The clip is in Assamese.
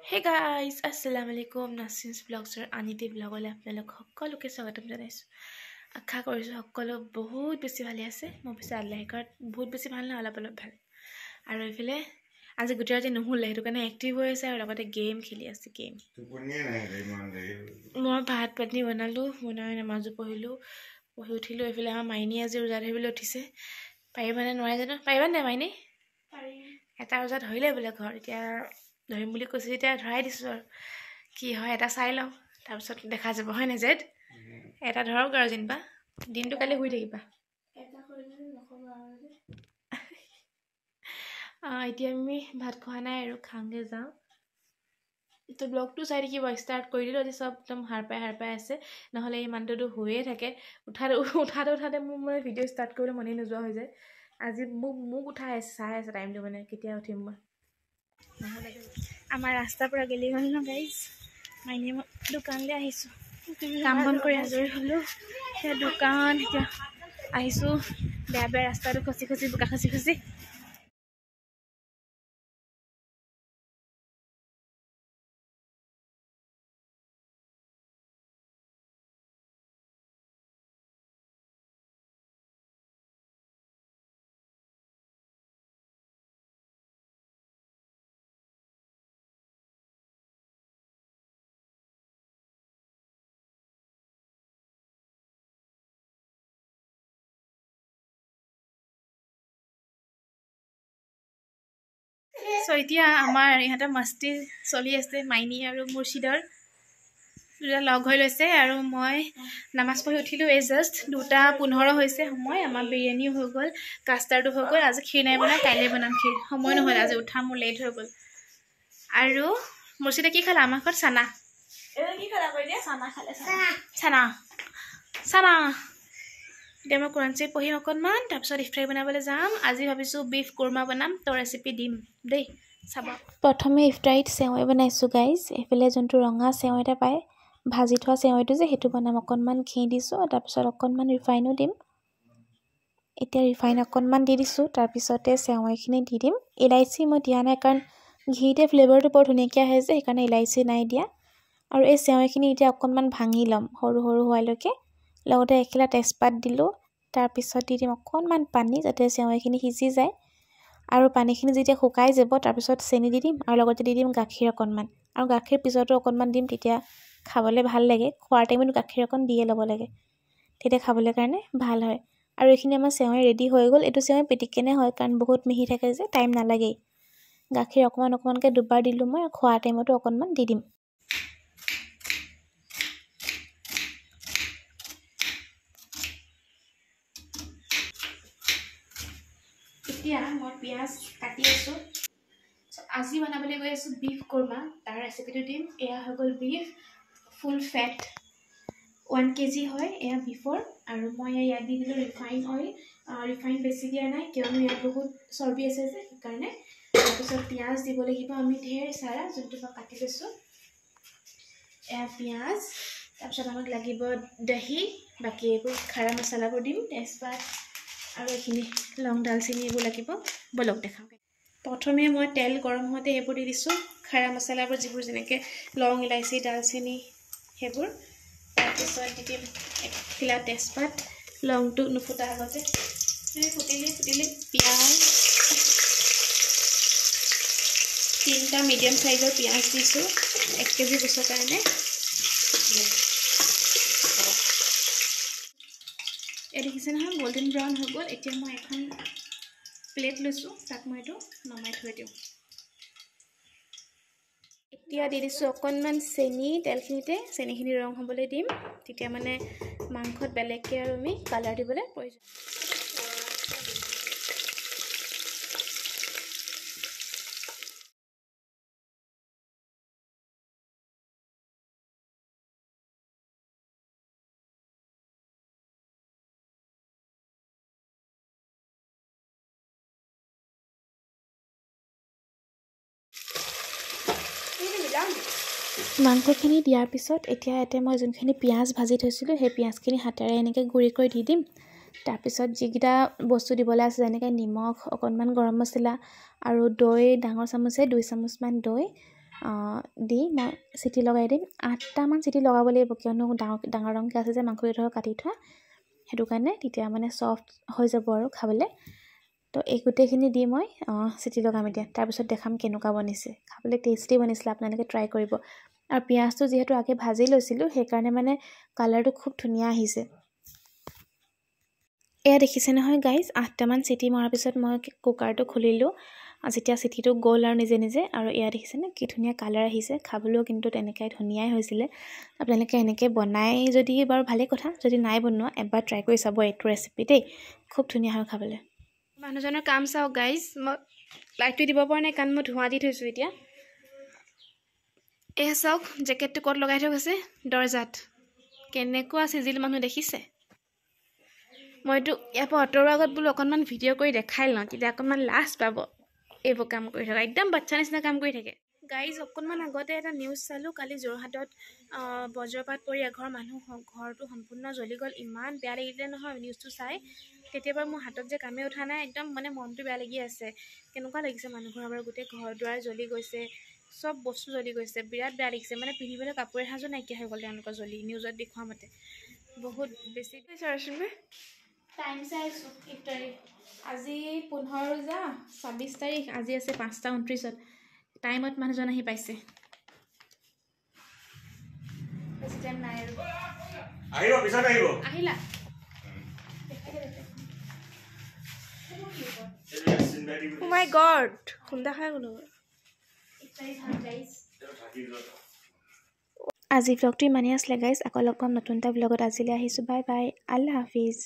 Hey guys, Assalamualaikum. Nasin's Vlogs or Aniti Vlogole আপোনালোক সকলোকে স্বাগতম জনাইছো। আশা কৰিছো সকলো বহুত বেছি ভালে আছে। মই পিছে আল্লাহৰ ঘৰত বহুত বেছি ভাল না অলপ ভাল। আৰু ইফালে আজি গোটেই ৰাতি নুহুলে হেতু কাৰণে এক্টিভ হৈ আছে আৰু লগতে গেম খেলি আছে গেম। মই ভাত পানী বনাই নামাজো পঢ়িলো। পঢ়ি উঠিলো ইফালে আমাৰ মাইনী আজি ৰোজা ধৰিবলৈ উঠিছে। পাৰিবানে নোৱাৰে জানো? পাৰিবা নে মাইনী? পাৰিম। এটা ৰোজা ধৰিলে বোলে ঘৰ এতিয়া ধৰিম বুলি কৈছে এতিয়া ধৰাই দিছো আৰু কি হয় এটা চাই লওঁ তাৰপিছত দেখা যাব হয় না জেদ এটা ধৰক আৰু জিনবা দিনটো কালি শুই থাকিবা এটা কৰিলে নকবা আৰু এতিয়া আমি ভাত খোৱা নাই আৰু খাওঁগে যাওঁ তো ব্লগটো চাই থাকিব ষ্টাৰ্ট কৰি দিলো আজি সব একদম হাৰ পাই আছে নহলে এই মানটো হৈয়ে থাকে উঠাতে মোৰ মানে ভিডিও ষ্টাৰ্ট কৰিলে মনে নোযোৱা হৈ যায় আজি মোক উঠাই চাই আছে টাইমটো মানে কেতিয়া উঠিম মই আমাৰ ৰাস্তাৰ পৰা গেলি হ'ল ন গাইজ মাইনে দোকানলৈ আহিছোঁ কাম বন কৰি আজৰি হ'লো সেই দোকান এতিয়া আহিছোঁ বেয়া ৰাস্তাটো খচি বোকা খচি So এতিয়া আমাৰ ইহঁতে মস্তি চলি আছে মাইনী আৰু মুৰ্শিদৰ দুটা লগ হৈ লৈছে আৰু মই নামাজ পঢ়ি উঠিলো এই জাষ্ট 2:15 হৈছে সময় আমাৰ বিৰিয়ানী হৈ গ'ল কাষ্টাৰ্ডো হৈ গ'ল আজি ক্ষীৰ নাই বনাই কাইলৈ বনাম ক্ষীৰ সময় নহ'ল আজি উঠা মোৰ লেট হৈ গ'ল আৰু মুৰ্শিদে কি খালা আমাৰ ঘৰত চানা কি খালা কৈ দিয়া চানা খালে চানা এতিয়া মই কোৰান শৰীফ পঢ়িম অকণমান তাৰপিছত ইফতাৰী বনাবলৈ যাম আজি ভাবিছোঁ বিফ কোৰমা বনাম তো ৰেচিপি দিম দেই চাবা প্ৰথমে ইফতাৰীত চেৱাই বনাইছোঁ গাইজ এইফালে যোনটো ৰঙা চেৱাই এটা পায় ভাজি থোৱা চেৱাইটো যে সেইটো বনাম অকণমান ঘি দিছোঁ তাৰপিছত অকণমান ৰিফাইনো দিম এতিয়া ৰিফাইন অকণমান দি দিছোঁ তাৰপিছতে চেৱাইখিনি দি দিম ইলাইচি মই দিয়া নাই কাৰণ ঘিতে ফ্লেভাৰটো বৰ ধুনীয়াকৈ আহে যে সেইকাৰণে ইলাইচি নাই দিয়া আৰু এই চেৱাইখিনি এতিয়া অকণমান ভাঙি ল'ম সৰু হোৱালৈকে লগতে এখিলা তেজপাত দিলোঁ তাৰপিছত দি দিম অকণমান পানী যাতে চেৱাইখিনি সিজি যায় আৰু পানীখিনি যেতিয়া শুকাই যাব তাৰপিছত চেনি দি দিম আৰু লগতে দি দিম গাখীৰ অকণমান আৰু গাখীৰ পিছতো অকণমান দিম তেতিয়া খাবলৈ ভাল লাগে খোৱাৰ টাইমত গাখীৰ অকণ দিয়ে ল'ব লাগে তেতিয়া খাবলৈ কাৰণে ভাল হয় আৰু এইখিনি আমাৰ চেৱাই ৰেডি হৈ গ'ল এইটো চেৱাই পিটিকেনে হয় কাৰণ বহুত মিহি থাকে যে টাইম নালাগে গাখীৰ অকণমানকৈ দুবাৰ দিলোঁ মই খোৱাৰ টাইমতো অকণমান দি দিম এতিয়া মই পিয়াজ কাটি আছোঁ আজি বনাবলৈ গৈ আছোঁ বিফ কোৰমা তাৰ ৰেচিপিটো দিম এয়া হৈ গ'ল বিফ ফুল ফেট 1 kg হয় এয়া বিফৰ আৰু মই ইয়াত দি দিলোঁ ৰিফাইন অইল ৰিফাইন বেছি দিয়া নাই কিয়নো ইয়াত বহুত চৰ্বি আছে যে সেইকাৰণে তাৰপিছত পিঁয়াজ দিব লাগিব আমি ঢেৰ চাৰা যোনটো মই কাটি লৈছোঁ এয়া পিঁয়াজ তাৰপিছত আমাক লাগিব দহি বাকী এইবোৰ খাৰা মছলাবোৰ দিম তেজপাত আৰু এইখিনি লং দালচেনি এইবোৰ লাগিব বলক দেখাওঁ প্ৰথমে মই তেল গৰম হওঁতে এইবোৰ দি দিছোঁ খাৰা মছলাবোৰ যিবোৰ যেনেকৈ লং ইলাইচি দালচেনি সেইবোৰ তাৰপিছত দি দিম এখিলা তেজপাত লংটো নুফুটা আগতে ফুটিলে পিঁয়াজ 3টা মিডিয়াম সাইজৰ পিঁয়াজ দিছোঁ 1 kg বস্তুৰ কাৰণে এই দেখিছে নহয় গোল্ডেন ব্ৰাউন হৈ গ'ল এতিয়া মই এখন প্লেট লৈছোঁ তাক মই এইটো নমাই থৈ দিওঁ এতিয়া দি দিছোঁ অকণমান চেনি তেলখিনিতে চেনিখিনি ৰং হ'বলৈ দিম তেতিয়া মানে মাংসত বেলেগকৈ আৰু আমি কালাৰ দিবলৈ প্ৰয়োজন মাংসখিনি দিয়াৰ পিছত এতিয়া ইয়াতে মই যোনখিনি পিঁয়াজ ভাজি থৈছিলোঁ সেই পিঁয়াজখিনি হাতেৰে এনেকৈ গুড়ি কৰি দি দিম তাৰপিছত যিকেইটা বস্তু দিবলৈ আছে যেনেকৈ নিমখ অকণমান গৰম মছলা আৰু দৈ ডাঙৰ চামুচে 2 চামুচমান দৈ দি মই চিটি লগাই দিম 8টামান চিটি লগাব লাগিব কিয়নো ডাঙৰ ডাঙৰকৈ আছে যে মাংসকেইডোখৰ কাটি থোৱা সেইটো কাৰণে তেতিয়া মানে ছফ্ট হৈ যাব আৰু খাবলৈ তো এই গোটেইখিনি দি মই চিটি লগাম এতিয়া তাৰপিছত দেখাম কেনেকুৱা বনিছে খাবলৈ টেষ্টি বনিছিলে আপোনালোকে ট্ৰাই কৰিব আৰু পিঁয়াজটো যিহেতু আগে ভাজি লৈছিলোঁ সেইকাৰণে মানে কালাৰটো খুব ধুনীয়া আহিছে এয়া দেখিছে নহয় গাইজ 8টামান চিটি মৰাৰ পিছত মই কুকাৰটো খুলিলোঁ যেতিয়া চিটিটো গ'ল আৰু নিজে নিজে আৰু এয়া দেখিছেনে কি ধুনীয়া কালাৰ আহিছে খাবলৈও কিন্তু তেনেকৈ ধুনীয়াই হৈছিলে আপোনালোকে এনেকৈ বনাই যদি বাৰু ভালেই কথা যদি নাই বনোৱা এবাৰ ট্ৰাই কৰি চাব এইটো ৰেচিপি দেই খুব ধুনীয়া হয় খাবলৈ মানুহজনৰ কাম চাওক গাইজ মই লাইটটো দিব পৰা নাই কাৰণ মই ধোঁৱা দি থৈছোঁ এতিয়া এয়া চাওক জেকেটটো ক'ত লগাই থৈ গৈছে দৰ্জাত কেনেকুৱা চিজিল মানুহ দেখিছে মইতো ইয়াৰ পৰা অঁতৰোৱাৰ আগত বোলো অকণমান ভিডিঅ' কৰি দেখাই লওঁ তেতিয়া অকণমান লাজ পাব এইবোৰ কাম কৰি থকা একদম বাচ্চা নিচিনা কাম কৰি থাকে গাইজ অকণমান আগতে এটা নিউজ চালোঁ কালি যোৰহাটত বজ্ৰপাত পৰি এঘৰ মানুহ ঘৰটো সম্পূৰ্ণ জ্বলি গ'ল ইমান বেয়া লাগিলে নহয় নিউজটো চাই তেতিয়াৰ পৰা মোৰ হাতত যে কামে উঠা নাই একদম মানে মনটো বেয়া লাগি আছে কেনেকুৱা লাগিছে মানুহ ঘৰৰ বাৰু গোটেই ঘৰ দুৱাৰ জ্বলি গৈছে চব বস্তু জ্বলি গৈছে বিৰাট বেয়া লাগিছে মানে পিন্ধিবলৈ কাপোৰ এসাঁজো নাইকিয়া হৈ গ'ল তেওঁলোকৰ জ্বলি নিউজত দেখুওৱা মতে বহুত বেছি টাইম চাইছোঁ ইফতাৰী আজি 15 যা 26 তাৰিখ আজি আছে 5:29 টাইমত মানুহজন আহি পাইছে বেছি টাইম নাই আৰু আহিব পিছত আহিব আহিলা Oh my god খুন্দা খাই গ'লো আজি ভ্লগটো ইমানেই আছিলে গাইজ আকৌ লগ পাম নতুন এটা ভ্লগত আজিলৈ আহিছোঁ বাই বাই আল্লাহ হাফিজ